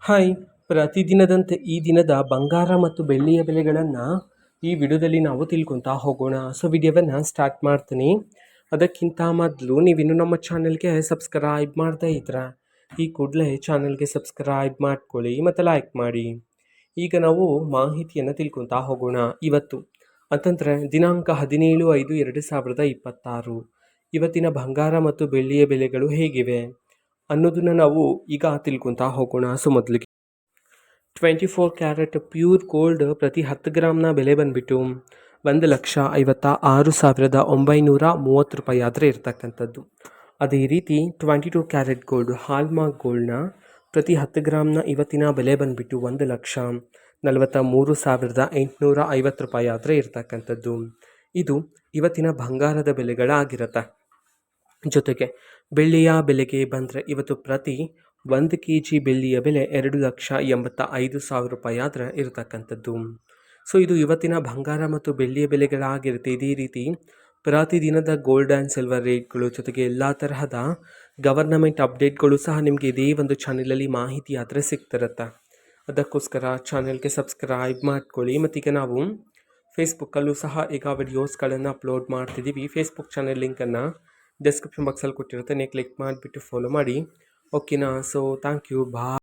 Hi, ಪ್ರತಿದಿನದಂತೆ ಈ ದಿನದ ಬಂಗಾರ ಮತ್ತು ಬೆಳ್ಳಿಯ ಬೆಲೆಗಳನ್ನು ಈ ವಿಡಿಯೋದಲ್ಲಿ ನಾವು ತಿಳ್ಕೊತಾ ಹೋಗೋಣ. ಸೊ ವಿಡಿಯೋವನ್ನು ಸ್ಟಾರ್ಟ್ ಮಾಡ್ತೀನಿ. ಅದಕ್ಕಿಂತ ಮೊದಲು ನೀವಿನ್ನು ನಮ್ಮ ಚಾನೆಲ್ಗೆ ಸಬ್ಸ್ಕ್ರೈಬ್ ಮಾಡ್ತಾ ಇದ್ರೆ ಈ ಕೂಡಲೇ ಚಾನೆಲ್ಗೆ ಸಬ್ಸ್ಕ್ರೈಬ್ ಮಾಡ್ಕೊಳ್ಳಿ ಮತ್ತು ಲೈಕ್ ಮಾಡಿ. ಈಗ ನಾವು ಮಾಹಿತಿಯನ್ನು ತಿಳ್ಕೊತಾ ಹೋಗೋಣ. ಇವತ್ತು ಅಂತಂದರೆ ದಿನಾಂಕ 17/5/2026 ಇವತ್ತಿನ ಬಂಗಾರ ಮತ್ತು ಬೆಳ್ಳಿಯ ಬೆಲೆಗಳು ಹೇಗಿವೆ ಅನ್ನೋದನ್ನು ನಾವು ಈಗ ತಿಳ್ಕೊತಾ ಹೋಗೋಣ. ಸೊ ಮೊದಲಿಗೆ 24 ಕ್ಯಾರೆಟ್ ಪ್ಯೂರ್ ಗೋಲ್ಡ್ ಪ್ರತಿ 10 ಗ್ರಾಮ್ನ ಬೆಲೆ ಬಂದುಬಿಟ್ಟು 1,66,930 ರೂಪಾಯಿ ಆದರೆ ಇರ್ತಕ್ಕಂಥದ್ದು. ಅದೇ ರೀತಿ 22 ಕ್ಯಾರೆಟ್ ಗೋಲ್ಡ್ ಹಾಲ್ಮಾರ್ಕ್ ಗೋಲ್ಡ್ನ ಪ್ರತಿ 10 ಗ್ರಾಮ್ನ ಇವತ್ತಿನ ಬೆಲೆ ಬಂದುಬಿಟ್ಟು 1,43,850 ರೂಪಾಯಿ ಆದರೆ ಇರ್ತಕ್ಕಂಥದ್ದು. ಇದು ಇವತ್ತಿನ ಬಂಗಾರದ ಬೆಲೆಗಳಾಗಿರುತ್ತೆ. ಜೊತೆಗೆ ಬೆಳ್ಳಿಯ ಬೆಲೆಗೆ ಬಂದರೆ ಇವತ್ತು ಪ್ರತಿ 1 kg ಬೆಳ್ಳಿಯ ಬೆಲೆ 2,85,000 ರೂಪಾಯಿ ಆದರೆ ಇರತಕ್ಕಂಥದ್ದು. ಸೊ ಇದು ಇವತ್ತಿನ ಬಂಗಾರ ಮತ್ತು ಬೆಳ್ಳಿಯ ಬೆಲೆಗಳಾಗಿರುತ್ತೆ. ಇದೇ ರೀತಿ ಪ್ರತಿದಿನದ ಗೋಲ್ಡ್ ಆ್ಯಂಡ್ ಸಿಲ್ವರ್ ರೇಟ್ಗಳು ಜೊತೆಗೆ ಎಲ್ಲ ತರಹದ ಗವರ್ನಮೆಂಟ್ ಅಪ್ಡೇಟ್ಗಳು ಸಹ ನಿಮಗೆ ಇದೇ ಒಂದು ಚಾನಲಲ್ಲಿ ಮಾಹಿತಿ ಆದರೆ ಸಿಗ್ತಿರುತ್ತೆ. ಅದಕ್ಕೋಸ್ಕರ ಚಾನೆಲ್ಗೆ ಸಬ್ಸ್ಕ್ರೈಬ್ ಮಾಡ್ಕೊಳ್ಳಿ. ಮತ್ತೀಗ ನಾವು ಫೇಸ್ಬುಕ್ಕಲ್ಲೂ ಸಹ ಈಗ ವಿಡಿಯೋಸ್ಗಳನ್ನು ಅಪ್ಲೋಡ್ ಮಾಡ್ತಿದ್ದೀವಿ. ಫೇಸ್ಬುಕ್ ಚಾನೆಲ್ ಲಿಂಕನ್ನು ಡಿಸ್ಕ್ರಿಪ್ಷನ್ ಬಾಕ್ಸಲ್ಲಿ ಕೊಟ್ಟಿರುತ್ತೆ, ನೀವು ಕ್ಲಿಕ್ ಮಾಡಿಬಿಟ್ಟು ಫಾಲೋ ಮಾಡಿ. ಓಕೆನಾ? So thank you, bye.